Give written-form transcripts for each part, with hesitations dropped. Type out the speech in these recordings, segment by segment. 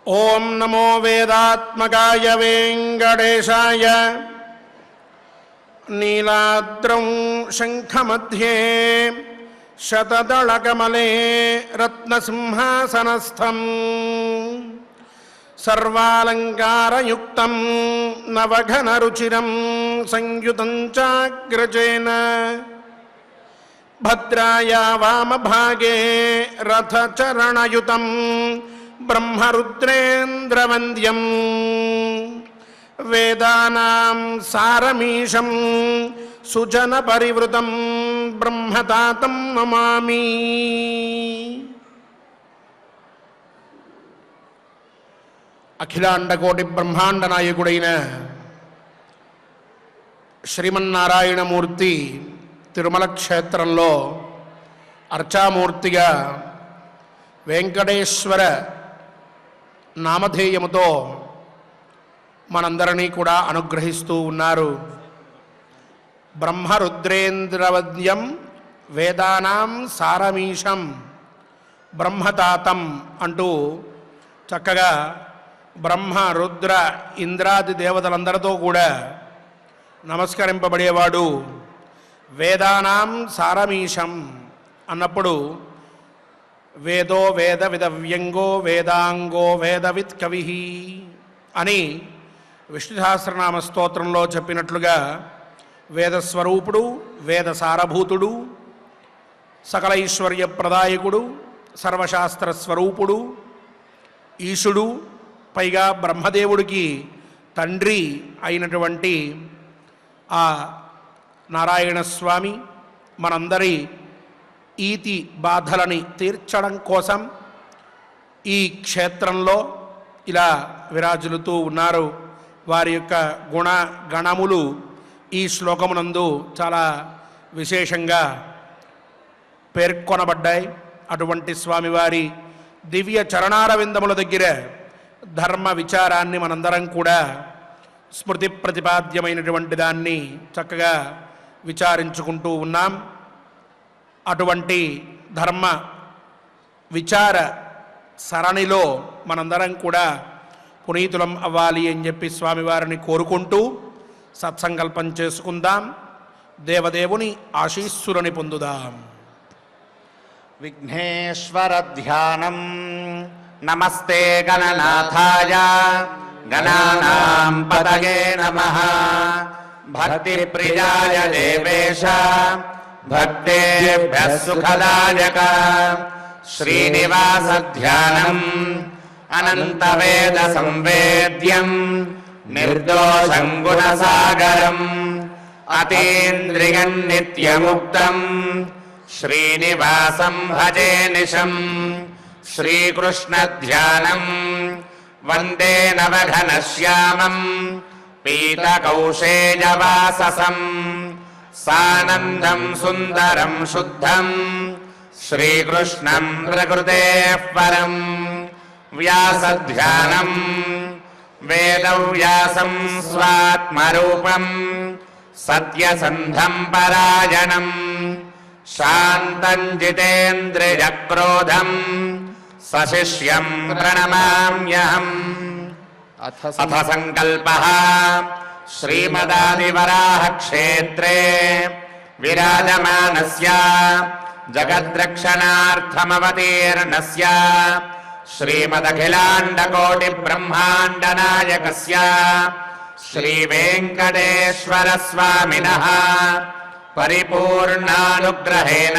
ఓం నమో వేదాత్మకాయ వెంకటేశాయ. నీలాద్రౌ శంఖమధ్యే శతదళకమలే రత్నసింహాసనస్థం సర్వాలంకారయుక్తం నవఘనరుచిరం సంయుతం చాగ్రజేన భద్రాయ వామభాగే రథచరణయుతం బ్రహ్మరుద్రేంద్రవంద్యం వేదానాం సారమీశం సుజన పరివృతం బ్రహ్మతాతం నమామి. అఖిలాండకోటి బ్రహ్మాండ నాయకుడైన శ్రీమన్నారాయణమూర్తి తిరుమల క్షేత్రంలో అర్చామూర్తిగా వెంకటేశ్వర నామధేయముతో మనందరినీ కూడా అనుగ్రహిస్తూ ఉన్నారు. బ్రహ్మరుద్రేంద్రవద్యం వేదానాం సారమీశం బ్రహ్మతాతం అంటూ చక్కగా బ్రహ్మ రుద్ర ఇంద్రాది దేవతలందరితో కూడా నమస్కరింపబడేవాడు. వేదానాం సారమీశం అన్నప్పుడు వేదో వేద విదవ్యంగో వేదాంగో వేదవిత్ కవి అని విష్ణు సహస్రనామ స్తోత్రంలో చెప్పినట్లుగా వేదస్వరూపుడు, వేద సారభూతుడు, సకల ఐశ్వర్య ప్రదాయకుడు, సర్వశాస్త్ర స్వరూపుడు, ఈశుడు, పైగా బ్రహ్మదేవుడికి తండ్రి అయినటువంటి ఆ నారాయణస్వామి మనందరి ఈతి బాధలని తీర్చడం కోసం ఈ క్షేత్రంలో ఇలా విరాజులుతూ ఉన్నారు. వారి యొక్క గుణ గణములు ఈ శ్లోకమునందు చాలా విశేషంగా పేర్కొనబడ్డాయి. అటువంటి స్వామివారి దివ్య చరణారవిందముల దగ్గర ధర్మ విచారాన్ని మనందరం కూడా స్మృతి ప్రతిపాద్యమైనటువంటి దాన్ని చక్కగా విచారించుకుంటూ ఉన్నాం. అటువంటి ధర్మ విచార సరణిలో మనందరం కూడా పునీతులం అవ్వాలి అని చెప్పి స్వామివారిని కోరుకుంటూ సత్సంకల్పం చేసుకుందాం. దేవదేవుని ఆశీస్సులని పొందుదాం. విఘ్నేశ్వర ధ్యానం. నమస్తే గణనాథాయ గణానాం పతయే నమః. భక్తి ప్రియాయ దేవేశ భక్తేభ్యః సుఖదాయక. శ్రీనివాస ధ్యానం అనంత వేద సంవేద్యం నిర్దోషం గుణసాగరం అతీంద్రియం నిత్యముక్తం శ్రీనివాసం భజే నిశం. శ్రీకృష్ణ ధ్యానం వందే నవఘనశ్యామం పీతకౌశేయవాససం సానందం సుందరం శుద్ధం శ్రీకృష్ణం ప్రకృతేః పరం. వ్యాసధ్యానం వేదవ్యాసం స్వాత్మరూపం సత్యసంధం పరాయణం శాంతం జితేంద్రియక్రోధం సశిష్యం ప్రణమామ్యహం. అథ సంకల్పః. శ్రీమదాదివరాహ క్షేత్రే విరాజమానస్య జగద్రక్షణార్థమవతీర్ణస్య శ్రీమదఖిలాండకోటి బ్రహ్మాండ నాయకస్య శ్రీ వెంకటేశ్వర స్వామినః పరిపూర్ణానుగ్రహేణ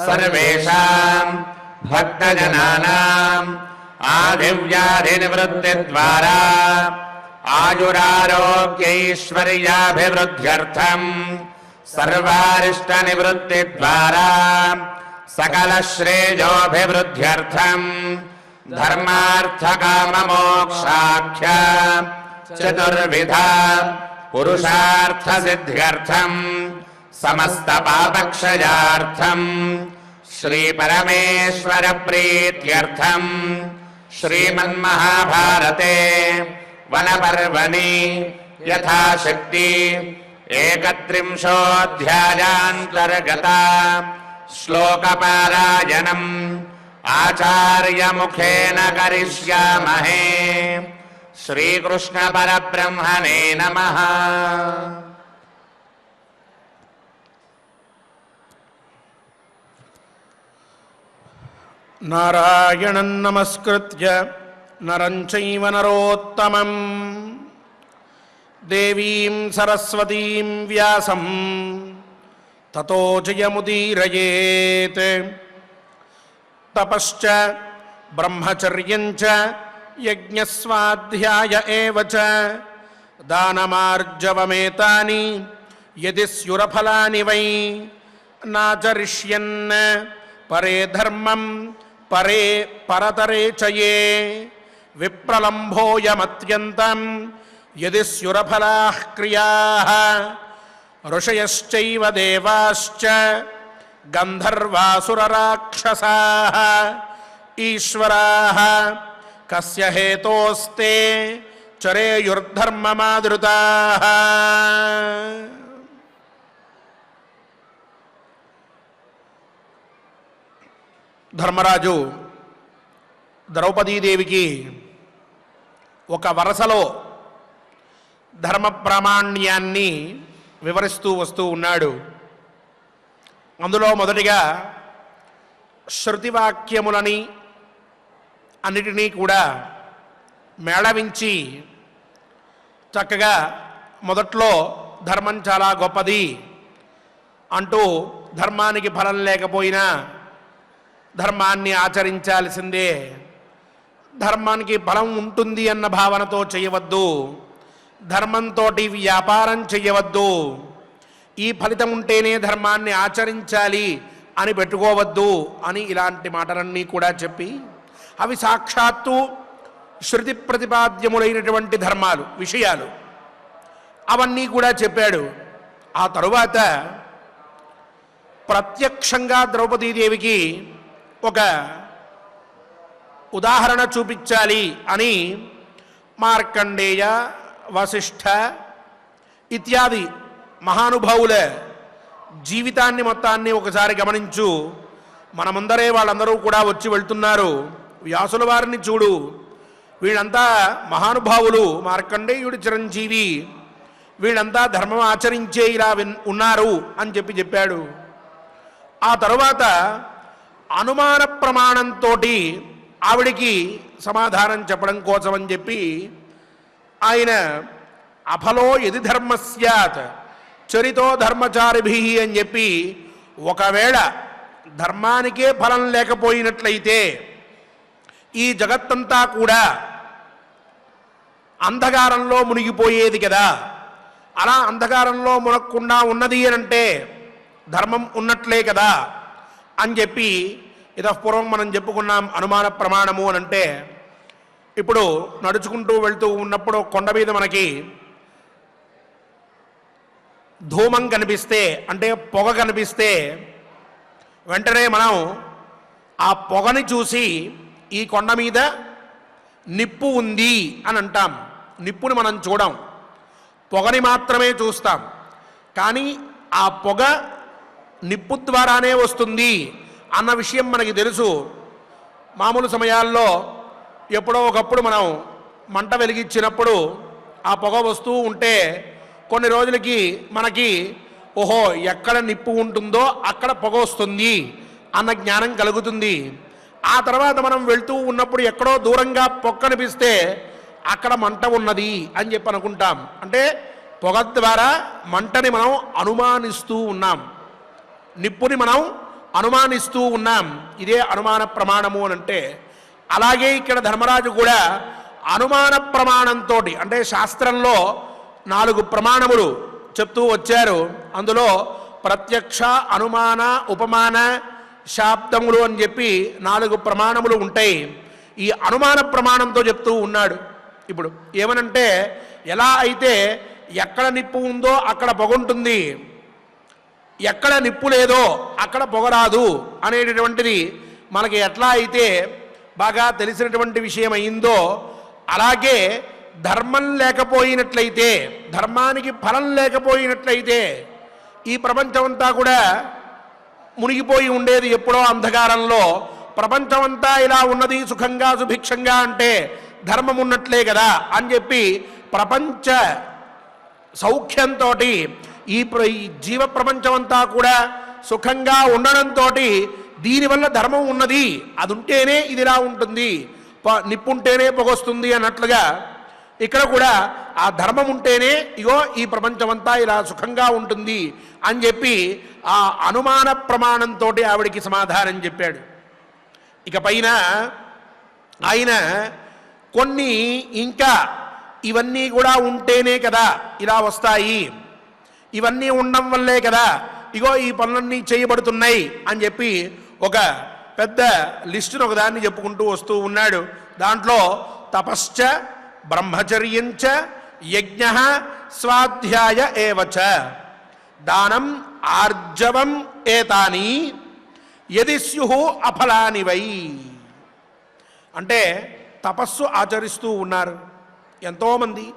సర్వేషాం భక్తజనానాం ఆదివ్యాధినివృత్తి ద్వారా ఆయురారోగ్యైశ్వర్యాభివృద్ధ్యర్థం సర్వారిష్ట నివృత్తి ద్వారా సకల శ్రేయోభివృద్ధ్యర్థం ధర్మార్థ కామ మోక్షాఖ్య చతుర్విధ పురుషార్థ సిద్ధ్యర్థం సమస్త పాపక్షయార్థం శ్రీ పరమేశ్వర ప్రీత్యర్థం శ్రీమన్మహాభారతే వనపర్వణి యథాశక్తి 31ోऽధ్యాయాంతర్గత శ్లోకపారాయణం आचार्यमुखेन करिष्यामहे। श्रीकृष्ण परब्रह्मणे नमः। नारायणं नमस्कृत्य नरं चैव नरोत्तमं देवीं सरस्वतीं व्यासं ततो जयमुदीरयेत्। तपश्च ब्रह्मचर्यञ्च यज्ञस्वाध्याय एव च दानमार्जवमेतानि यदि स्युरफलानि वै नाचरिष्यन् परे धर्मं परे परतरे च ये विप्रलम्भोऽयमत्यन्तं यदि स्युरफलाः क्रियाः ऋषयश्चैव देवाश्च गन्धर्वासुरराक्षसाः ईश्वराः कस्य हेतोस्ते चरेयुर्धर्ममादृताः। ధర్మరాజు ద్రౌపదీదేవికి ఒక వరసలో ధర్మ ప్రామాణ్యాన్ని వివరిస్తూ వస్తూ ఉన్నాడు. అందులో మొదటిగా శృతివాక్యములని అన్నిటినీ కూడా మేళవించి చక్కగా మొదట్లో ధర్మం చాలా గొప్పది అంటూ ధర్మానికి ఫలం లేకపోయినా ధర్మాన్ని ఆచరించాల్సిందే, ధర్మానికి ఫలం ఉంటుంది అన్న భావనతో చేయవద్దు, ధర్మంతో వ్యాపారం చేయవద్దు, ఈ ఫలితం ఉంటేనే ధర్మాన్ని ఆచరించాలి అని పెట్టుకోవద్దు అని ఇలాంటి మాటలన్నీ కూడా చెప్పి అవి సాక్షాత్తు శృతి ప్రతిపాద్యములైనటువంటి ధర్మాలు విషయాలు అవన్నీ కూడా చెప్పాడు. ఆ తరువాత ప్రత్యక్షంగా ద్రౌపదీదేవికి ఒక ఉదాహరణ చూపించాలి అని మార్కండేయ వశిష్ఠ ఇత్యాది మహానుభావుల జీవితాన్ని మొత్తాన్ని ఒకసారి గమనించు. మన ముందరే వాళ్ళందరూ కూడా వచ్చి వెళ్తున్నారు. వ్యాసుల వారిని చూడు, వీళ్ళంతా మహానుభావులు, మార్కండేయుడు చిరంజీవి, వీళ్ళంతా ధర్మం ఆచరించే ఇలా ఉన్నారు అని చెప్పాడు. ఆ తరువాత అనుమాన ప్రమాణంతో ఆవిడికి సమాధానం చెప్పడం కోసమని చెప్పి ఆయన అఫలో యది ధర్మ స్యాత్ చరితో ధర్మచారిభి అని చెప్పి ఒకవేళ ధర్మానికే ఫలం లేకపోయినట్లయితే ఈ జగత్తంతా కూడా అంధకారంలో మునిగిపోయేది కదా, అలా అంధకారంలో మునగకుండా ఉన్నది అనంటే ధర్మం ఉన్నట్లే కదా అని చెప్పి ఇతఃపూర్వం మనం చెప్పుకున్నాం. అనుమాన ప్రమాణము అని అంటే ఇప్పుడు నడుచుకుంటూ వెళ్తూ ఉన్నప్పుడు కొండ మీద మనకి ధూమం కనిపిస్తే అంటే పొగ కనిపిస్తే వెంటనే మనం ఆ పొగని చూసి ఈ కొండ మీద నిప్పు ఉంది అని అంటాం. నిప్పుని మనం చూడం, పొగని మాత్రమే చూస్తాం. కానీ ఆ పొగ నిప్పు ద్వారానే వస్తుంది అన్న విషయం మనకి తెలుసు. మామూలు సమయాల్లో ఎప్పుడో ఒకప్పుడు మనం మంట వెలిగించినప్పుడు ఆ పొగ వస్తూ ఉంటే కొన్ని రోజులకి మనకి ఓహో ఎక్కడ నిప్పు ఉంటుందో అక్కడ పొగ వస్తుంది అన్న జ్ఞానం కలుగుతుంది. ఆ తర్వాత మనం వెళ్తూ ఉన్నప్పుడు ఎక్కడో దూరంగా పొగ కనిపిస్తే అక్కడ మంట ఉన్నది అని చెప్పి అనుకుంటాం. అంటే పొగ ద్వారా మంటని మనం అనుమానిస్తూ ఉన్నాం, నిప్పుని మనం అనుమానిస్తూ ఉన్నాం. ఇదే అనుమాన ప్రమాణము అని అంటే. అలాగే ఇక్కడ ధర్మరాజు కూడా అనుమాన ప్రమాణంతో అంటే శాస్త్రంలో 4 ప్రమాణములు చెప్తూ వచ్చారు. అందులో ప్రత్యక్ష, అనుమాన, ఉపమాన, శాబ్దములు అని చెప్పి 4 ప్రమాణములు ఉంటాయి. ఈ అనుమాన ప్రమాణంతో చెప్తూ ఉన్నాడు. ఇప్పుడు ఏమనంటే ఎలా అయితే ఎక్కడ నిప్పు ఉందో అక్కడ పొగ ఉంటుంది, ఎక్కడ నిప్పు లేదో అక్కడ పొగ రాదు అనేటటువంటిది మనకి ఎట్లా అయితే బాగా తెలిసినటువంటి విషయం అయిందో, అలాగే ధర్మం లేకపోయినట్లయితే, ధర్మానికి ఫలం లేకపోయినట్లయితే ఈ ప్రపంచమంతా కూడా మునిగిపోయి ఉండేది ఎప్పుడో అంధకారంలో. ప్రపంచమంతా ఇలా ఉన్నది సుఖంగా సుభిక్షంగా అంటే ధర్మం ఉన్నట్లే కదా అని చెప్పి ప్రపంచ సౌఖ్యంతో ఈ జీవ ప్రపంచమంతా కూడా సుఖంగా ఉండడంతో దీనివల్ల ధర్మం ఉన్నది, అది ఉంటేనే ఇదిలా ఉంటుంది, నిప్పుంటేనే పొగొస్తుంది అన్నట్లుగా ఇక్కడ కూడా ఆ ధర్మం ఉంటేనే ఇగో ఈ ప్రపంచమంతా ఇలా సుఖంగా ఉంటుంది అని చెప్పి ఆ అనుమాన ప్రమాణంతో ఆవిడికి సమాధానం చెప్పాడు. ఇక పైన ఆయన కొన్ని ఇంకా ఇవన్నీ కూడా ఉంటేనే కదా ఇలా వస్తాయి, ఇవన్నీ ఉండడం వల్లే కదా ఇగో ఈ పనులన్నీ చేయబడుతున్నాయి అని చెప్పి ఒక పెద్ద లిస్టును ఒకదాన్ని చెప్పుకుంటూ వస్తూ ఉన్నాడు. దాంట్లో తపశ్చ బ్రహ్మచర్యంచ యజ్ఞ స్వాధ్యాయ ఏవచ దానం ఆర్జవం ఏతాని యది స్యుః అఫలాని వై. అంటే తపస్సు ఆచరిస్తూ ఉన్నారు ఎంతోమంది,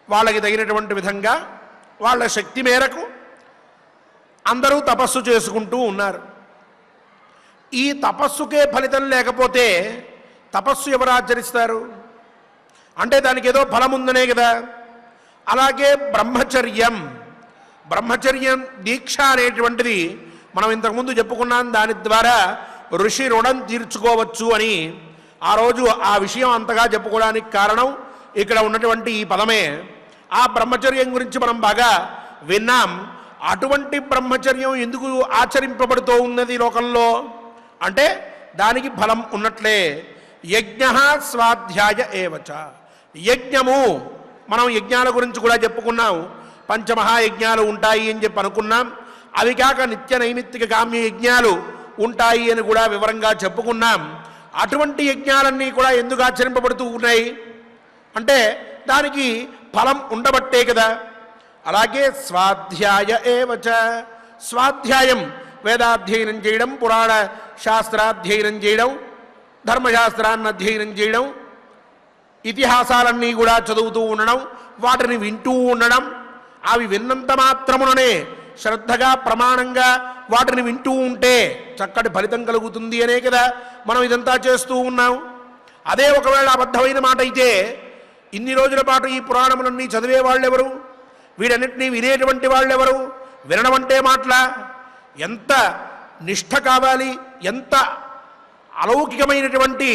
వాళ్ళకి తగినటువంటి విధంగా వాళ్ళ శక్తి మేరకు అందరూ తపస్సు చేసుకుంటూ ఉన్నారు. ఈ తపస్సుకే ఫలితం లేకపోతే తపస్సు ఎవరు ఆచరిస్తారు? అంటే దానికి ఏదో ఫలం ఉందనే కదా. అలాగే బ్రహ్మచర్యం దీక్ష అనేటువంటిది మనం ఇంతకుముందు చెప్పుకున్నాం, దాని ద్వారా ఋషి రుణం తీర్చుకోవచ్చు అని. ఆ రోజు ఆ విషయం అంతగా చెప్పుకోవడానికి కారణం ఇక్కడ ఉన్నటువంటి ఈ పదమే. ఆ బ్రహ్మచర్యం గురించి మనం బాగా విన్నాం. అటువంటి బ్రహ్మచర్యం ఎందుకు ఆచరింపబడుతూ ఉన్నది లోకంలో అంటే దానికి ఫలం ఉన్నట్లే. యజ్ఞ స్వాధ్యాయ ఏవచ, యజ్ఞము మనం యజ్ఞాల గురించి కూడా చెప్పుకున్నాం. పంచమహాయజ్ఞాలు ఉంటాయి అని చెప్పి అనుకున్నాం. అవి కాక నిత్య నైమిత్తిక కామ్య యజ్ఞాలు ఉంటాయి అని కూడా వివరంగా చెప్పుకున్నాం. అటువంటి యజ్ఞాలన్నీ కూడా ఎందుకు ఆచరింపబడుతూ ఉన్నాయి అంటే దానికి ఫలం ఉండబట్టే కదా. అలాగే స్వాధ్యాయ ఏవచ, స్వాధ్యాయం వేదాధ్యయనం చేయడం, పురాణ శాస్త్రాధ్యయనం చేయడం, ధర్మశాస్త్రాన్ని అధ్యయనం చేయడం, ఇతిహాసాలన్నీ కూడా చదువుతూ ఉండడం, వాటిని వింటూ ఉండడం, అవి విన్నంత మాత్రముననే శ్రద్ధగా ప్రమాణంగా వాటిని వింటూ ఉంటే చక్కటి ఫలితం కలుగుతుంది అనే కదా మనం ఇదంతా చేస్తూ ఉన్నాం. అదే ఒకవేళ అబద్ధమైన మాట అయితే ఇన్ని రోజుల పాటు ఈ పురాణములన్నీ చదివే వాళ్ళెవరు, వీటన్నిటినీ వినేటువంటి వాళ్ళెవరు? వినడం అంటే మాటల ఎంత నిష్ఠ కావాలి, ఎంత అలౌకికమైనటువంటి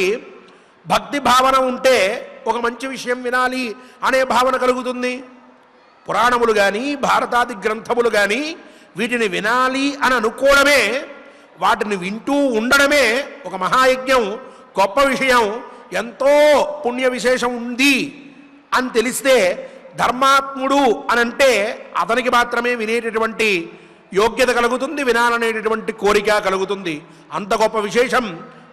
భక్తి భావన ఉంటే ఒక మంచి విషయం వినాలి అనే భావన కలుగుతుంది. పురాణములు కానీ భారతాది గ్రంథములు కానీ వీటిని వినాలి అని అనుకోవడమే, వాటిని వింటూ ఉండడమే ఒక మహాయజ్ఞం, గొప్ప విషయం, ఎంతో పుణ్య విశేషం ఉంది అని తెలిస్తే ధర్మాత్ముడు అని అంటే అతనికి మాత్రమే వినేటటువంటి యోగ్యత కలుగుతుంది, వినాలనేటటువంటి కోరిక కలుగుతుంది. అంత గొప్ప విశేషం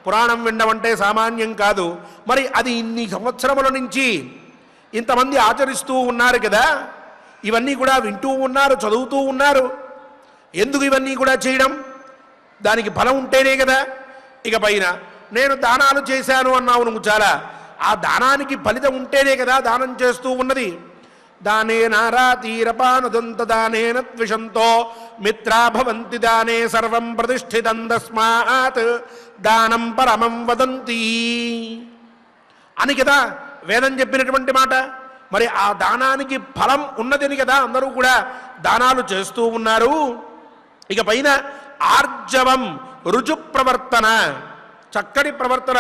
పురాణం వినడం అంటే సామాన్యం కాదు. మరి అది ఇన్ని సంవత్సరముల నుంచి ఇంతమంది ఆచరిస్తూ ఉన్నారు కదా, ఇవన్నీ కూడా వింటూ ఉన్నారు, చదువుతూ ఉన్నారు. ఎందుకు ఇవన్నీ కూడా చేయడం? దానికి ఫలం ఉంటేనే కదా. ఇక పైన నేను దానాలు చేశాను అన్నావు నువ్వు, చాలా ఆ దానానికి ఫలితం ఉంటేనే కదా దానం చేస్తూ ఉన్నది. దానేన రాతీరపానుదంత దానేన ద్విషంతో మిత్రా భవంతి దానే సర్వం ప్రతిష్ఠితం తస్మాత్ దానం పరమం వదంతి అని కదా వేదం చెప్పినటువంటి మాట. మరి ఆ దానానికి ఫలం ఉన్నదని కదా అందరూ కూడా దానాలు చేస్తూ ఉన్నారు. ఇక పైన ఆర్జవం రుజు ప్రవర్తన, చక్కటి ప్రవర్తన,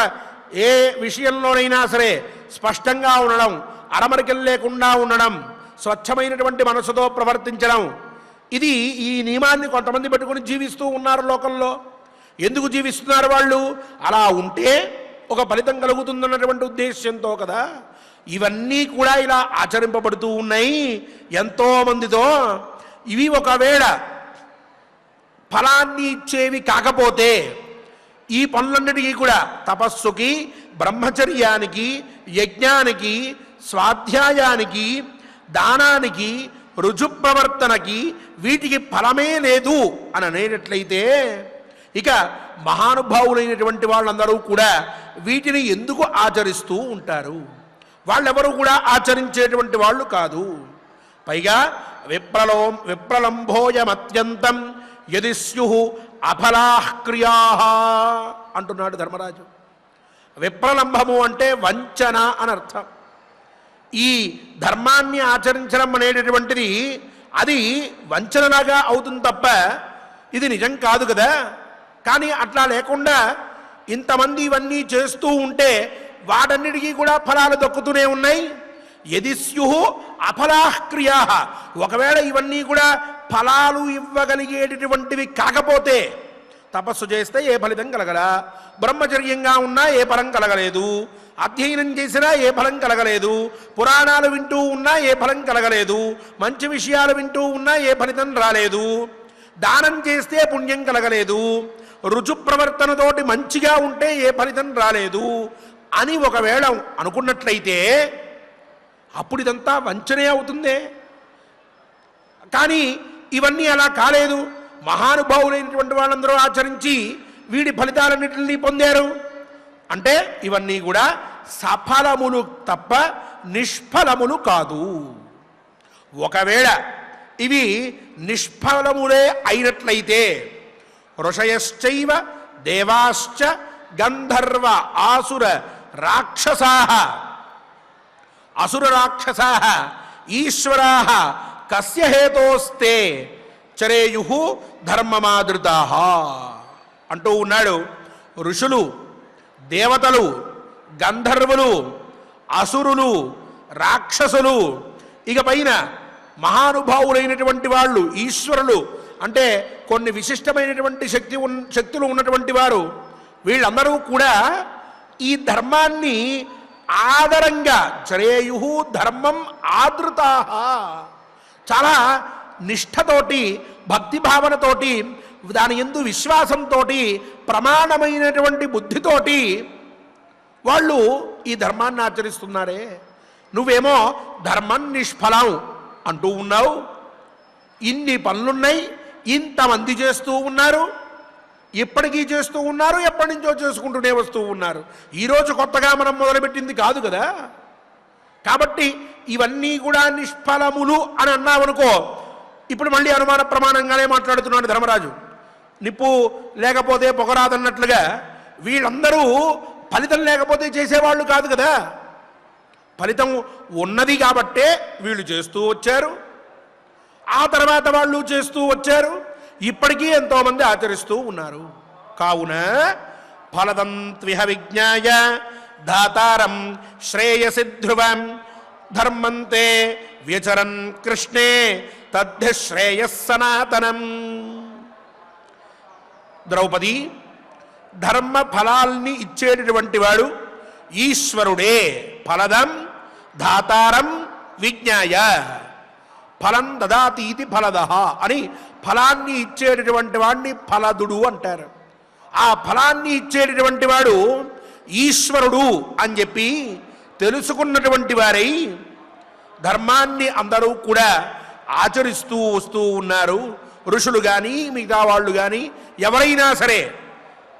ఏ విషయంలోనైనా సరే స్పష్టంగా ఉండడం, అరమరికలు లేకుండా ఉండడం, స్వచ్ఛమైనటువంటి మనసుతో ప్రవర్తించడం. ఇది ఈ నియమాన్ని కొంతమంది పెట్టుకుని జీవిస్తూ ఉన్నారు లోకంలో. ఎందుకు జీవిస్తున్నారు వాళ్ళు? అలా ఉంటే ఒక ఫలితం కలుగుతుందన్నటువంటి ఉద్దేశ్యంతో కదా ఇవన్నీ కూడా ఇలా ఆచరింపబడుతూ ఉన్నాయి ఎంతోమందితో. ఇవి ఒకవేళ ఫలాన్ని ఇచ్చేవి కాకపోతే ఈ పనులన్నిటికీ కూడా తపస్సుకి, బ్రహ్మచర్యానికి, యజ్ఞానికి, స్వాధ్యాయానికి, దానానికి, రుజు ప్రవర్తనకి వీటికి ఫలమే లేదు అని అనేటట్లయితే ఇక మహానుభావులైనటువంటి వాళ్ళందరూ కూడా వీటిని ఎందుకు ఆచరిస్తూ ఉంటారు? వాళ్ళెవరూ కూడా ఆచరించేటువంటి వాళ్ళు కాదు. పైగా విప్రలంభోయమత్యంతం యది స్యుః అఫలాః క్రియాః అంటున్నాడు ధర్మరాజు. విప్రలంభము అంటే వంచన అని అర్థం. ఈ ధర్మాన్ని ఆచరించడం అనేటటువంటిది అది వంచనలాగా అవుతుంది తప్ప ఇది నిజం కాదు కదా. కానీ అట్లా లేకుండా ఇంతమంది ఇవన్నీ చేస్తూ ఉంటే వాటన్నిటికీ కూడా ఫలాలు దక్కుతూనే ఉన్నాయి. యది స్యుః అఫలాః క్రియాః, ఒకవేళ ఇవన్నీ కూడా ఫలాలు ఇవ్వగలిగేటటువంటివి కాకపోతే, తపస్సు చేస్తే ఏ ఫలితం కలగలా, బ్రహ్మచర్యంగా ఉన్నా ఏ ఫలం కలగలేదు, అధ్యయనం చేసినా ఏ ఫలం కలగలేదు, పురాణాలు వింటూ ఉన్నా ఏ ఫలం కలగలేదు, మంచి విషయాలు వింటూ ఉన్నా ఏ ఫలితం రాలేదు, దానం చేస్తే పుణ్యం కలగలేదు, రుజు ప్రవర్తనతోటి మంచిగా ఉంటే ఏ ఫలితం రాలేదు అని ఒకవేళ అనుకున్నట్లయితే అప్పుడు ఇదంతా వంచనే అవుతుందే. కానీ ఇవన్నీ అలా కాలేదు. మహానుభావులైనటువంటి వాళ్ళందరూ ఆచరించి వీడి ఫలితాలన్నింటినీ పొందారు అంటే ఇవన్నీ కూడా సఫలములు తప్ప నిష్ఫలములు కాదు. ఒకవేళ ఇవి నిష్ఫలములే అయినట్లయితే ఋషయశ్చైవ దేవాశ్చ గంధర్వ ఆసుర రాక్షసాః అసుర రాక్షసాః ఈశ్వరాః కస్య హేతోస్తే చరేయుః ధర్మమాదృతాః అంటూ ఉన్నాడు. ఋషులు, దేవతలు, గంధర్వులు, అసురులు, రాక్షసులు, ఇక పైన మహానుభావులైనటువంటి వాళ్ళు, ఈశ్వరులు అంటే కొన్ని విశిష్టమైనటువంటి శక్తులు ఉన్నటువంటి వారు, వీళ్ళందరూ కూడా ఈ ధర్మాన్ని ఆదరంగా చరేయుః ధర్మం ఆదృతాః చాలా నిష్ఠతోటి, భక్తిభావనతోటి, దాని యందు విశ్వాసంతో, ప్రమాణమైనటువంటి బుద్ధితోటి వాళ్ళు ఈ ధర్మాన్ని ఆచరిస్తున్నారే. నువ్వేమో ధర్మం నిష్ఫలం అంటూ ఉన్నావు. ఇన్ని పనులున్నాయి, ఇంతమంది చేస్తూ ఉన్నారు, ఇప్పటికీ చేస్తూ ఉన్నారు, ఎప్పటి నుంచో చేసుకుంటూనే వస్తూ ఉన్నారు. ఈరోజు కొత్తగా మనం మొదలుపెట్టింది కాదు కదా. కాబట్టి ఇవన్నీ కూడా నిష్ఫలములు అని అన్నావనుకో, ఇప్పుడు మళ్ళీ అనుమాన ప్రమాణంగానే మాట్లాడుతున్నాడు ధర్మరాజు. నిప్పు లేకపోతే పొగరాదన్నట్లుగా వీళ్ళందరూ ఫలితం లేకపోతే చేసేవాళ్ళు కాదు కదా. ఫలితం ఉన్నది కాబట్టే వీళ్ళు చేస్తూ వచ్చారు, ఆ తర్వాత వాళ్ళు చేస్తూ వచ్చారు, ఇప్పటికీ ఎంతోమంది ఆచరిస్తూ ఉన్నారు. కావున ఫలదం త్విహ విజ్ఞాయ దాతారం శ్రేయసి ధ్రువం ధర్మంతే వ్యచరన్ కృష్ణే తద్ధి శ్రేయస్ సనాతనం. ద్రౌపది, ధర్మ ఫలాల్ని ఇచ్చేటటువంటి వాడు ఈశ్వరుడే. ఫలదం దాతారం విజ్ఞాయ ఫలం దదాతీతి ఫలదః అని ఫలాన్ని ఇచ్చేటటువంటి వాడిని ఫలదుడు అంటారు. ఆ ఫలాన్ని ఇచ్చేటటువంటి వాడు ఈశ్వరుడు అని చెప్పి తెలుసుకున్నటువంటి వారై ధర్మాన్ని అందరూ కూడా ఆచరిస్తూ వస్తూ ఉన్నారు. ఋషులు కానీ మిగతా వాళ్ళు కానీ ఎవరైనా సరే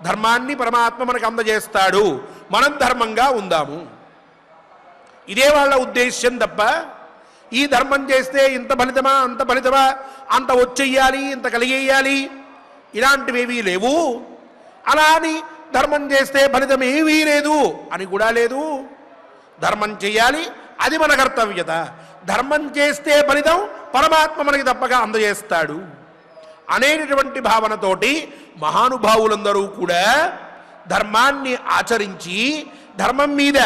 ధర్మాన్ని పరమాత్మ మనకు అందజేస్తాడు, మనం ధర్మంగా ఉందాము, ఇదే వాళ్ళ ఉద్దేశ్యం తప్ప ఈ ధర్మం చేస్తే ఇంత ఫలితమా అంత ఫలితమా, అంత వచ్చేయాలి ఇంత కలిగేయాలి ఇలాంటివేవీ లేవు. అలా అని ధర్మం చేస్తే ఫలితం ఏమీ లేదు అని కూడా లేదు. ధర్మం చేయాలి, అది మన కర్తవ్యత. ధర్మం చేస్తే ఫలితం పరమాత్మ మనకి తప్పగా అందజేస్తాడు అనేటటువంటి భావనతోటి మహానుభావులందరూ కూడా ధర్మాన్ని ఆచరించి ధర్మం మీద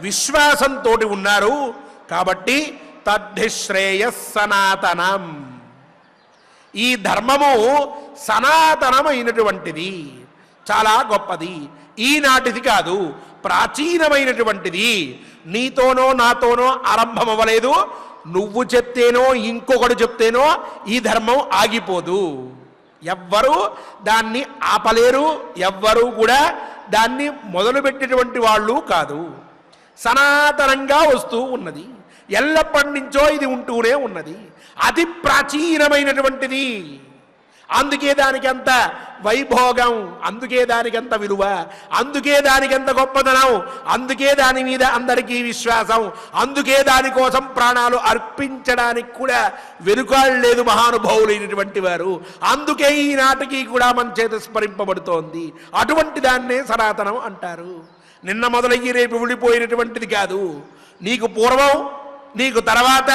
విశ్వాసంతో ఉన్నారు. కాబట్టి తద్ధి శ్రేయస్ సనాతనం, ఈ ధర్మము సనాతనమైనటువంటిది, చాలా గొప్పది. ఈనాటిది కాదు, ప్రాచీనమైనటువంటిది. నీతోనో నాతోనో ఆరంభం అవ్వలేదు. నువ్వు చెప్తేనో ఇంకొకడు చెప్తేనో ఈ ధర్మం ఆగిపోదు. ఎవ్వరూ దాన్ని ఆపలేరు, ఎవ్వరూ కూడా దాన్ని మొదలుపెట్టేటువంటి వాళ్ళు కాదు. సనాతనంగా వస్తూ ఉన్నది, ఎల్లప్పటి నుంచో ఇది ఉంటూనే ఉన్నది. అతి ప్రాచీనమైనటువంటిది. అందుకే దానికి అంత వైభోగం, అందుకే దానికి అంత విలువ, అందుకే దానికి అంత గొప్పతనం, అందుకే దాని మీద అందరికీ విశ్వాసం, అందుకే దానికోసం ప్రాణాలు అర్పించడానికి కూడా వెనుకాడలేదు మహానుభావులైనటువంటి వారు. అందుకే ఈనాటికి కూడా మన చేత స్మరింపబడుతోంది. అటువంటి దాన్నే సనాతనం అంటారు. నిన్న మొదలయ్యి రేపు విడిపోయినటువంటిది కాదు. నీకు పూర్వం, నీకు తర్వాత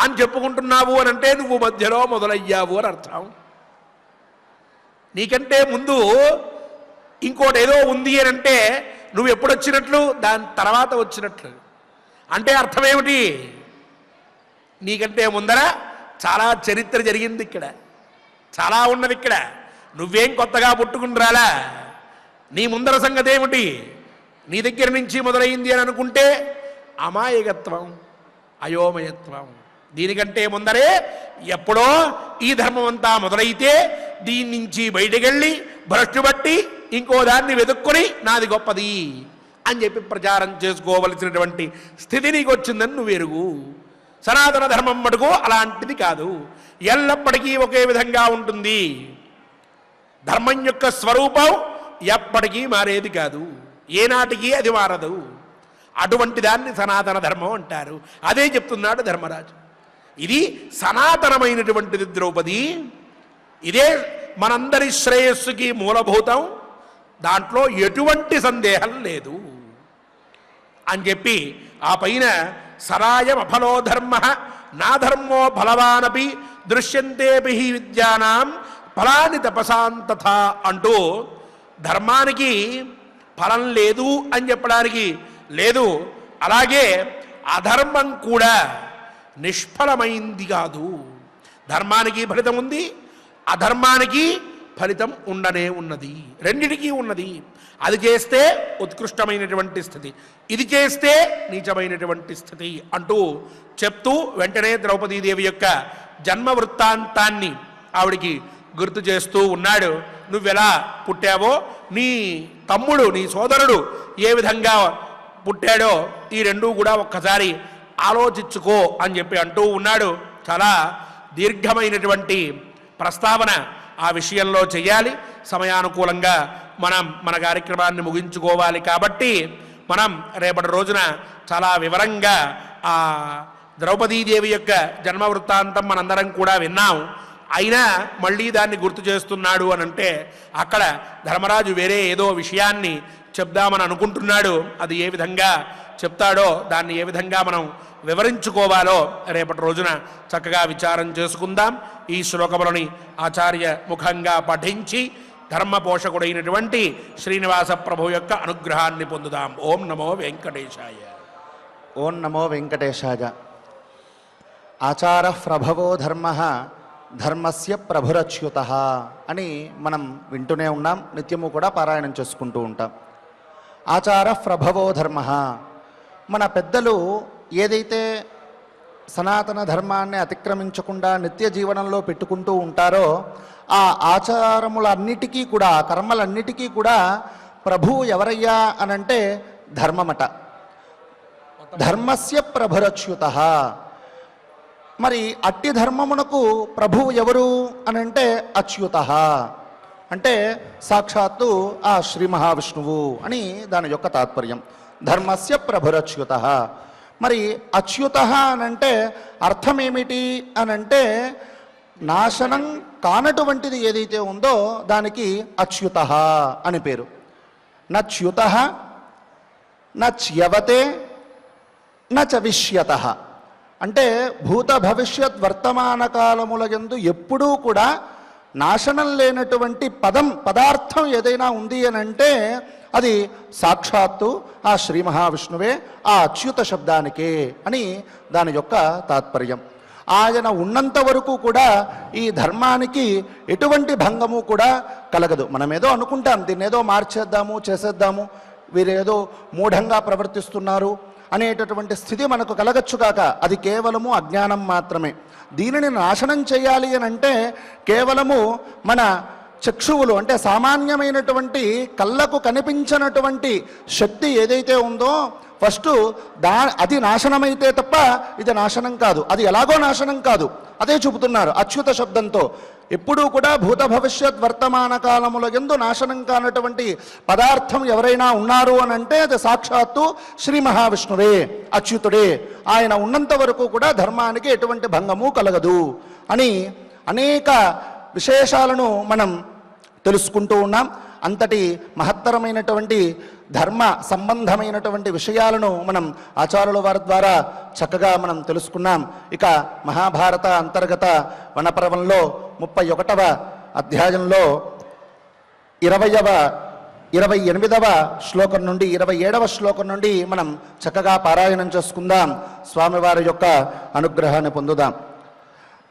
అని చెప్పుకుంటున్నావు అని అంటే నువ్వు మధ్యలో మొదలయ్యావు అని అర్థం. నీకంటే ముందు ఇంకోటి ఏదో ఉంది అని అంటే నువ్వు ఎప్పుడు వచ్చినట్లు, దాని తర్వాత వచ్చినట్లు. అంటే అర్థమేమిటి? నీకంటే ముందర చాలా చరిత్ర జరిగింది, ఇక్కడ చాలా ఉన్నది. ఇక్కడ నువ్వేం కొత్తగా పుట్టుకుని రాలా. నీ ముందర సంగతి ఏమిటి? నీ దగ్గర నుంచి మొదలైంది అని అనుకుంటే అమాయకత్వం, అయోమయత్వం. దీనికంటే ముందరే ఎప్పుడో ఈ ధర్మం అంతా మొదలైతే దీని నుంచి బయటకెళ్ళి భ్రష్టుబట్టి ఇంకో దాన్ని వెతుక్కొని నాది గొప్పది అని చెప్పి ప్రచారం చేసుకోవలసినటువంటి స్థితి నీకు వచ్చిందని నువ్వు ఎరుగు. సనాతన ధర్మం మటుకు అలాంటిది కాదు, ఎల్లప్పటికీ ఒకే విధంగా ఉంటుంది. ధర్మం యొక్క స్వరూపం ఎప్పటికీ మారేది కాదు, ఏనాటికి అది మారదు. అటువంటి దాన్ని సనాతన ధర్మం అంటారు. అదే చెప్తున్నాడు ధర్మరాజు. ఇది సనాతనమైనటువంటిది ద్రౌపది, ఇదే మనందరి శ్రేయస్సుకి మూలభూతం, దాంట్లో ఎటువంటి సందేహం లేదు అని చెప్పి ఆ పైన సరాయమఫలో ధర్మ నా ధర్మో ఫలవానపి దృశ్యంతేపి విద్యానాం ఫలాని తపసాంతథా అంటూ ధర్మానికి ఫలం లేదు అని చెప్పడానికి లేదు. అలాగే అధర్మం కూడా నిష్ఫలమైంది కాదు. ధర్మానికి ఫలితం ఉంది, అధర్మానికి ఫలితం ఉండనే ఉన్నది, రెండిటికీ ఉన్నది. అది చేస్తే ఉత్కృష్టమైనటువంటి స్థితి, ఇది చేస్తే నీచమైనటువంటి స్థితి అంటూ చెప్తూ వెంటనే ద్రౌపదీదేవి యొక్క జన్మ వృత్తాంతాన్ని ఆవిడికి గుర్తు చేస్తూ ఉన్నాడు. నువ్వెలా పుట్టావో, నీ తమ్ముడు, నీ సోదరుడు ఏ విధంగా పుట్టాడో ఈ రెండూ కూడా ఒక్కసారి ఆలోచించుకో అని చెప్పి అంటూ ఉన్నాడు. చాలా దీర్ఘమైనటువంటి ప్రస్తావన ఆ విషయంలో చేయాలి. సమయానుకూలంగా మనం మన కార్యక్రమాన్ని ముగించుకోవాలి కాబట్టి మనం రేపటి రోజున చాలా వివరంగా ఆ ద్రౌపదీదేవి యొక్క జన్మ వృత్తాంతం మనందరం కూడా విన్నాం. అయినా మళ్ళీ దాన్ని గుర్తు చేస్తున్నాడు అని అంటే అక్కడ ధర్మరాజు వేరే ఏదో విషయాన్ని చెప్దామని అనుకుంటున్నాడు. అది ఏ విధంగా చెప్తాడో, దాన్ని ఏ విధంగా మనం వివరించుకోవాలో రేపటి రోజున చక్కగా విచారం చేసుకుందాం. ఈ శ్లోకములని ఆచార్య ముఖంగా పఠించి ధర్మ పోషకుడైనటువంటి శ్రీనివాస ప్రభు యొక్క అనుగ్రహాన్ని పొందుదాం. ఓం నమో వెంకటేశాయ. ఓం నమో వెంకటేశాయ. ఆచార ప్రభవో ధర్మ ధర్మస్య ప్రభురచ్యుత అని మనం వింటూనే ఉన్నాం, నిత్యము కూడా పారాయణం చేసుకుంటూ ఉంటాం. ఆచార ప్రభవో ధర్మ, మన పెద్దలు ఏదైతే సనాతన ధర్మాన్ని అతిక్రమించకుండా నిత్య జీవనంలో పెట్టుకుంటూ ఉంటారో ఆ ఆచారములన్నిటికీ కూడా, కర్మలన్నిటికీ కూడా ప్రభువు ఎవరయ్యా అనంటే ధర్మమట. ధర్మస్య ప్రభురచ్యుత. మరి అట్టి ధర్మమునకు ప్రభువు ఎవరు అనంటే అచ్యుత, అంటే సాక్షాత్తు ఆ శ్రీ మహావిష్ణువు అని దాని యొక్క తాత్పర్యం. ధర్మస్య ప్రభురచ్యుత. మరి అచ్యుత అనంటే అర్థం ఏమిటి అనంటే నాశనం కానటువంటిది ఏదైతే ఉందో దానికి అచ్యుత అని పేరు. నచ్యుత నచ్యవతే నచవిష్యత, అంటే భూత భవిష్యత్ వర్తమాన కాలముల యందు ఎప్పుడూ కూడా నాశనం లేనటువంటి పదార్థం ఏదైనా ఉంది అని అంటే అది సాక్షాత్తు ఆ శ్రీ మహావిష్ణువే, ఆ అచ్యుత శబ్దానికే అని దాని యొక్క తాత్పర్యం. ఆయన ఉన్నంత వరకు కూడా ఈ ధర్మానికి ఎటువంటి భంగము కూడా కలగదు. మనమేదో అనుకుంటాం, దీన్నేదో మార్చేద్దాము, చేసేద్దాము, వీరేదో మూఢంగా ప్రవర్తిస్తున్నారు అనేటటువంటి స్థితి మనకు కలగచ్చుగాక. అది కేవలము అజ్ఞానం మాత్రమే. దీనిని నాశనం చేయాలి అని అంటే కేవలము మన చక్షువులు, అంటే సామాన్యమైనటువంటి కళ్ళకు కనిపించినటువంటి శక్తి ఏదైతే ఉందో ఫస్ట్ అది నాశనమైతే తప్ప ఇది నాశనం కాదు. అది ఎలాగో నాశనం కాదు, అదే చెబుతున్నారు అచ్యుత శబ్దంతో. ఎప్పుడూ కూడా భూత భవిష్యత్ వర్తమాన కాలముల యందు నాశనం కానటువంటి పదార్థం ఎవరైనా ఉన్నారు అని అంటే అది సాక్షాత్తు శ్రీ మహావిష్ణువే, అచ్యుతుడే. ఆయన ఉన్నంత వరకు కూడా ధర్మానికి ఎటువంటి భంగము కలగదు అని అనేక విశేషాలను మనం తెలుసుకుంటూ ఉన్నాం. అంతటి మహత్తరమైనటువంటి ధర్మ సంబంధమైనటువంటి విషయాలను మనం ఆచార్యుల వారి ద్వారా చక్కగా మనం తెలుసుకున్నాం. ఇక మహాభారత అంతర్గత వనపర్వంలో 31వ అధ్యాయంలో 28వ శ్లోకం నుండి 27వ శ్లోకం నుండి మనం చక్కగా పారాయణం చేసుకుందాం. స్వామివారి యొక్క అనుగ్రహాన్ని పొందుదాం.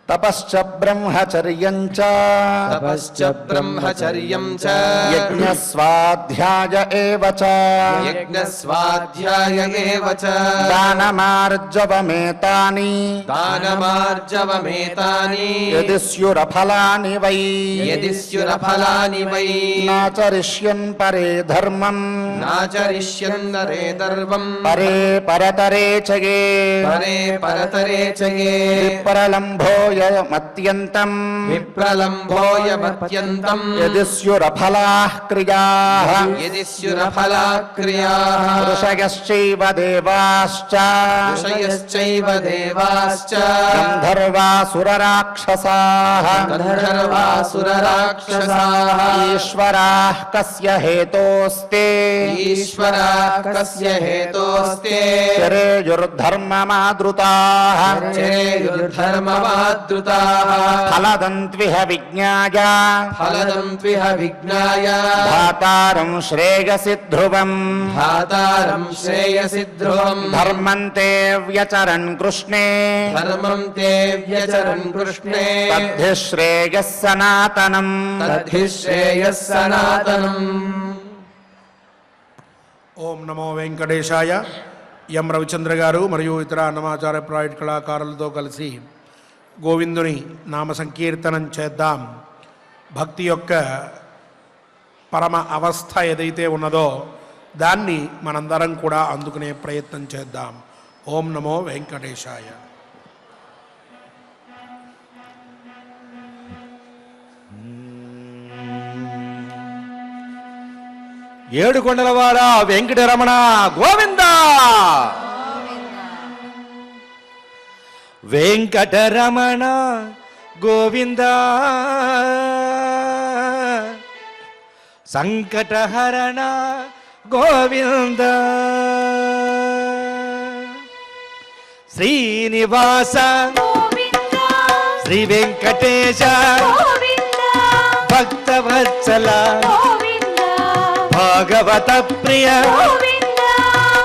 తపశ్చ బ్రహ్మచర్యం చ యజ్ఞస్వాధ్యాయ ఏవ చ దానమార్జవమేతాని యది స్యురఫలాని వై నాచరిష్యన్ పరే ధర్మం పరే పరతరే చగే విప్రలంభోయమత్యంతం యది స్యురఫలాః క్రియాః ఋషయశ్చైవ దేవాశ్చ గంధర్వాసురరాక్షసాః ఈశ్వరాః కస్య హేతోస్తే శ్రేయుర్ధర్మమాదృతాః ఫలదంత్విహ విజ్ఞాయ భాతారం శ్రేయసి ధ్రువం ధర్మంతే వ్యచరన్ కృష్ణే తద్ధి శ్రేయస్ సనాతనం. ఓం నమో వెంకటేశాయ. ఎం రవిచంద్ర గారు మరియు ఇతర అన్నమాచార్య ప్రైవేట్ కళాకారులతో కలిసి గోవిందుని నామ సంకీర్తనం చేద్దాం. భక్తి యొక్క పరమ అవస్థ ఏదైతే ఉన్నదో దాన్ని మనందరం కూడా అందుకునే ప్రయత్నం చేద్దాం. ఓం నమో వెంకటేశాయ. ఏడుకొండలవాడ వెంకటరమణ గోవింద. వెంకటరమణ గోవింద సంకటహరణ గోవింద శ్రీనివాస శ్రీ వెంకటేశ భక్తవత్సల భాగవత ప్రియ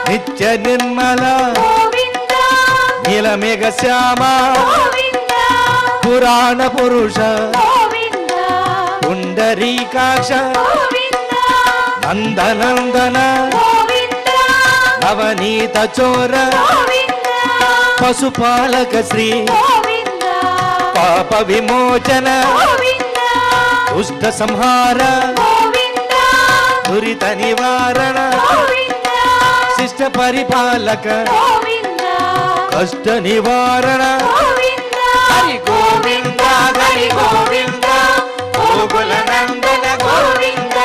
నిత్య నిర్మల నీలమేఘ శ్యామ పురాణ పురుష పుండరీకాక్ష నందనందన నవనీత చోర పశుపాలక శ్రీ పాప విమోచన దుష్ట సంహార దురిత నివారణ శిష్ట పరిపాలక కష్ట నివారణ హరి గోవింద హరి గోవింద గోకుల నందన గోవింద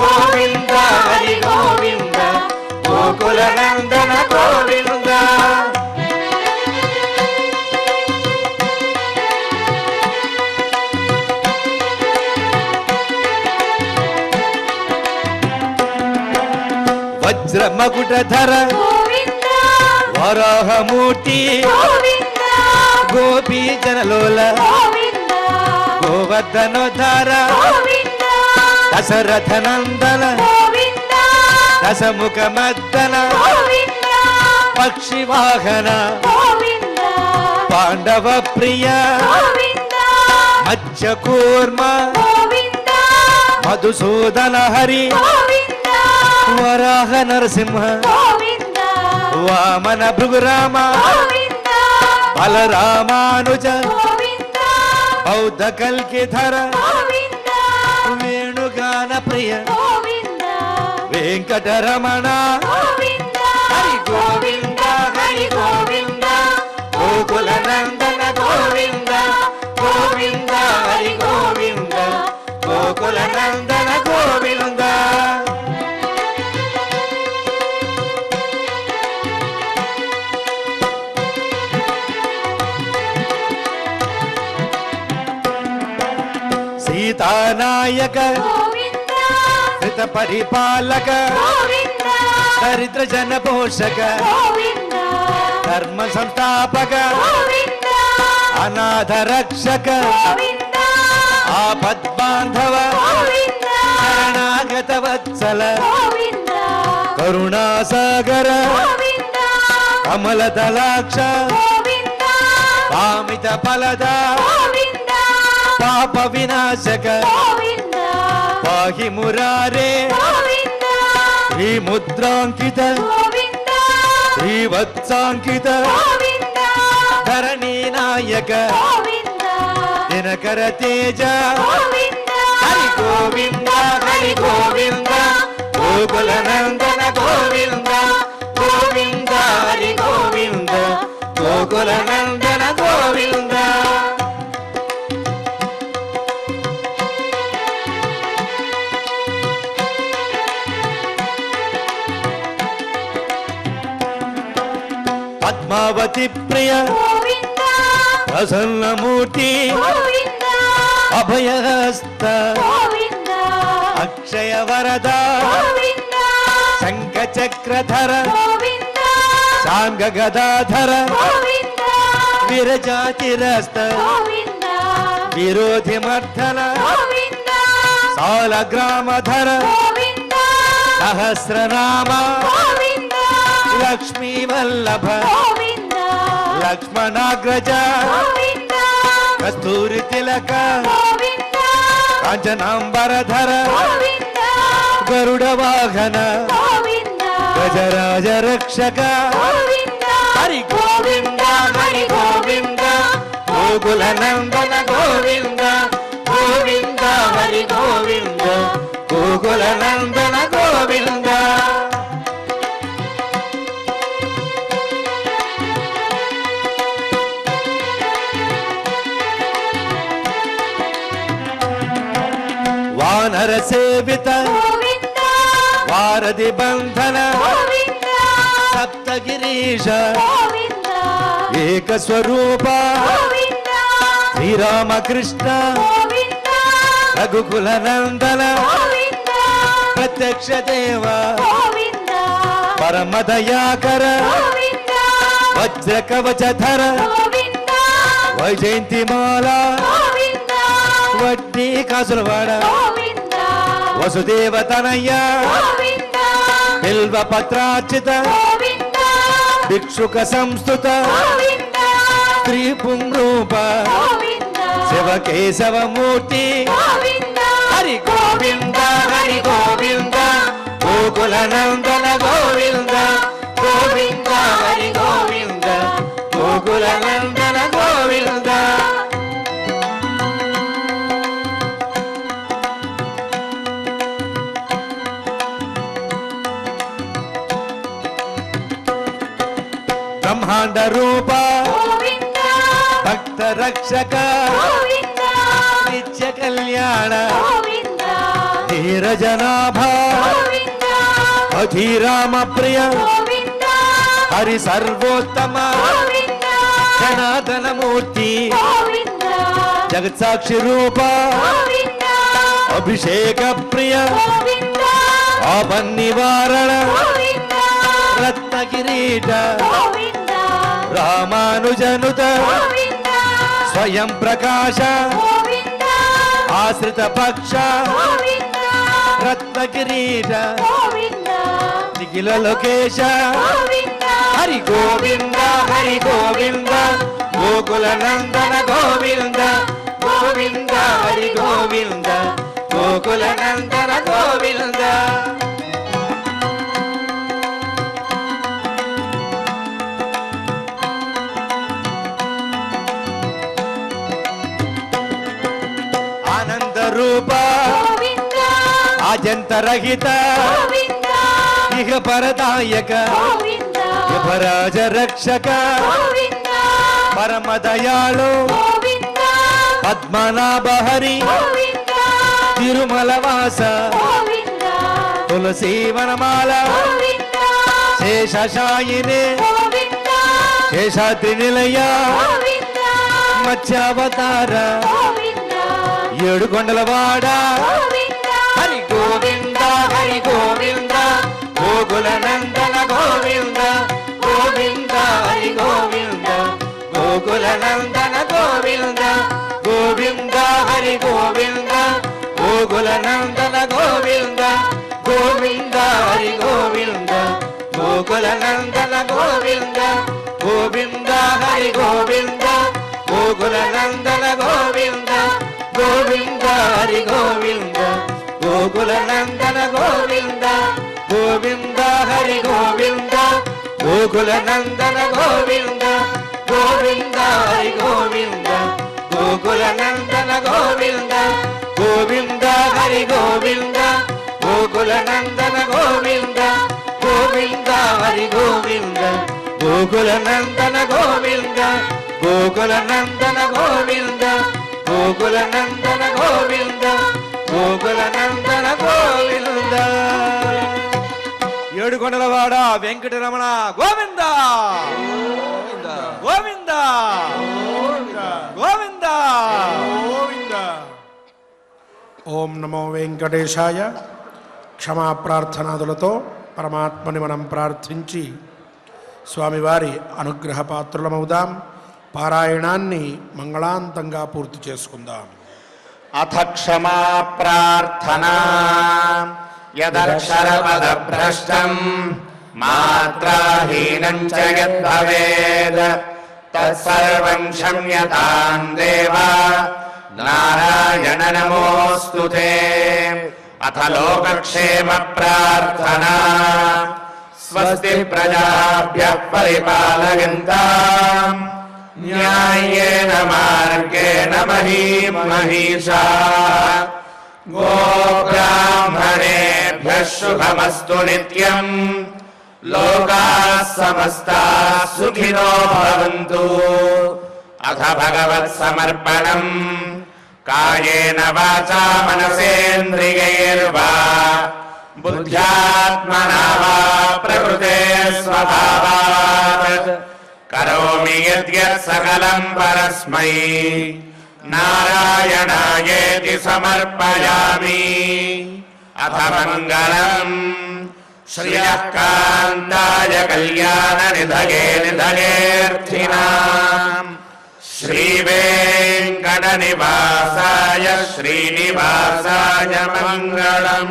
గోవింద హరి గోవింద గోకుల నందన గోవింద. వజ్రమకుటధర వరాహమూర్తి గోపీ జనలోల గోవర్ధనోద్ధార దశరథ నందన దశముఖ మద్దన పక్షి వాహన పాండవ ప్రియ మత్స్య కూర్మ మధుసూదన హరి వరాహ నరసింహ వామన భృగురామ బలరామానుజ బౌద్ధ కల్కిధర వేణుగాన ప్రియ వెంకటరమణ హరి గోవింద హరి గోవింద గోకుల నందన గోవింద గోవింద హరి గోవింద గోకుల నందన గోవింద. సీతానాయక గోవింద కృత పరిపాలక గోవింద దరిద్ర జన పోషక గోవింద ధర్మ సంస్థాపక గోవింద అనాథ రక్షక గోవింద ఆపద్బాంధవ గోవింద శరణాగత వత్సల గోవింద కరుణాసాగర గోవింద కమల దళాక్ష గోవింద పామిత ఫలద గోవింద పాప వినాశక గోవింద పాహి మురారే గోవింద శ్రీ ముద్రాంకిత గోవింద శ్రీ వత్సాంకిత గోవింద ధరణీ నాయక గోవింద దినకర తేజ గోవింద హరి గోవింద హరి గోవింద గోకుల నందన గోవింద గోవింద హరి గోవింద గోకుల నందన గోవింద. పద్మావతి ప్రియ గోవింద ప్రసన్నమూర్తి గోవింద అభయహస్త గోవింద అక్షయ వరద గోవింద శంఖ చక్రధర గోవింద సాంగ గదాధర గోవింద విరజాతిరస్త గోవింద విరోధి మర్దన గోవింద సాల గ్రామధర గోవింద సహస్రనామ గోవింద లక్ష్మీ వల్లభ గోవింద లక్ష్మణాగ్రజ గోవింద కస్తూరి తిలక గోవింద కాంచనాంబరధర గోవింద గరుడ వాహన గోవింద గజరాజ రక్షక గోవింద హరి గోవింద హరి గోవింద గోకుల నందన గోవింద గోవింద హరి గోవింద గోకుల నందన గోవింద. వానర సేవిత గోవింద వారధి బంధన గోవింద సప్తగిరీశ గోవింద ఏక స్వరూప గోవింద శ్రీరామకృష్ణ గోవింద రఘుకుల నందన గోవింద ప్రత్యక్ష దేవ గోవింద పరమదయాకర గోవింద వజ్ర కవచధర గోవింద వైజయంతిమాల గోవింద వడ్డీ కాసులవాడ గోవింద వసుదేవ తనయ్య గోవింద బిల్వ పత్రార్చిత గోవింద భిక్షుక సంస్థుత గోవింద స్త్రీ పుంరూప గోవింద శివకేశవమూర్తి గోవింద హరి గోవింద హరి గోవింద గోకుల నందన గోవింద గోవింద హరి గోవింద గోకుల నందన గోవింద. బ్రహ్మాండ రూప గోవింద భక్త రక్షక గోవింద నిత్య కళ్యాణ గోవింద ధీరజనాభ గోవింద అధీరామ ప్రియ గోవింద హరి సర్వోత్తమ గోవింద జనార్దన మూర్తి గోవింద జగత్సాక్షి రూప గోవింద అభిషేక ప్రియ గోవింద ఆపన్నివారణ గోవింద రత్నగిరీట గోవింద రామానుజనుత గోవింద స్వయం ప్రకాశ గోవింద ఆశ్రిత పక్ష గోవింద రత్నగిరీట గోవింద నిఖిల లోకేశ గోవింద హరి గోవింద హరి గోవింద గోకుల నందన గోవింద గోవింద హరి గోవింద గోకుల నందన గోవింద. ఆనంద రూప గోవింద అజంతరహిత గోవింద ఇహ పరదాయక గోవింద యువరాజ రక్షక గోవింద పరమ దయాళు గోవింద పద్మనాభ హరి గోవింద తిరుమల వాస గోవింద తులసి వనమాల గోవింద శేషశాయిని గోవింద శేషాద్రి నిలయ గోవింద మత్స్యావతార గోవింద ఏడుకొండలవాడ గోవింద హరి గోవింద హరి గోవింద గోకుల నందన గోవింద గోవింద హరి గోవింద గోకుల నందన గోవింద గోవింద హరి గోవింద గోకుల నందన గోవింద గోవింద హరి గోవింద గోకుల నందన గోవింద గోవింద హరి గోవింద గోకుల నందన గోవింద గోవింద హరి గోవింద గోకుల నందన గోవింద గోవింద హరి గోవింద గోకుల నందన గోవింద గోవింద హరి గోవింద గోకుల నందన గోవింద గోవింద హరి గోవింద గోకుల నందన గోవింద గోవింద హరి గోవింద గోకుల నందన గోవింద గోకుల నందన గోవింద గోకుల నందన గోవింద గోకుల నందన గోవింద ఏడుకొండలవాడ వెంకటరమణ గోవింద గోవింద గోవింద ఓం నమో వెంకటేశాయ. క్షమా ప్రార్థనాదులతో పరమాత్మని మనం ప్రార్థించి స్వామివారి అనుగ్రహ పాత్రులమవుదాం. పారాయణాన్ని మంగళాంతంగా పూర్తి చేసుకుందాం. అథ క్షమా ప్రార్థనా యదక్షరపదభ్రష్టం మాత్రాహీనం చ యద్భవేద్ తత్సర్వం క్షమ్యతాం దేవ నారాయణ నమోస్తుతే. అథ లోకక్షేమ ప్రార్థనా స్వస్తి ప్రజాభ్యః పరిపాలయంతాం న్యాయేన మార్గేణ మహీం మహిషాః. గోబ్రాహ్మణేభ్యः శుభమస్తు నిత్యం. లోకాः సమస్తాः సుఖినో భవంతు. అథ భగవత్సమర్పణం కాయేన వాచా మనసేంద్రియైర్వా బుద్ధ్యాత్మనా వా ప్రకృతే స్వభావాత్ కరోమి యద్యత్ సకలం పరస్మై నారాయణాయేతి సమర్పయామి. అథ మంగళం శ్రియః కాంతాయ కళ్యాణ నిధయే నిధయేర్థినాం శ్రీవేంకట నివాసాయ శ్రీనివాసాయ మంగళం.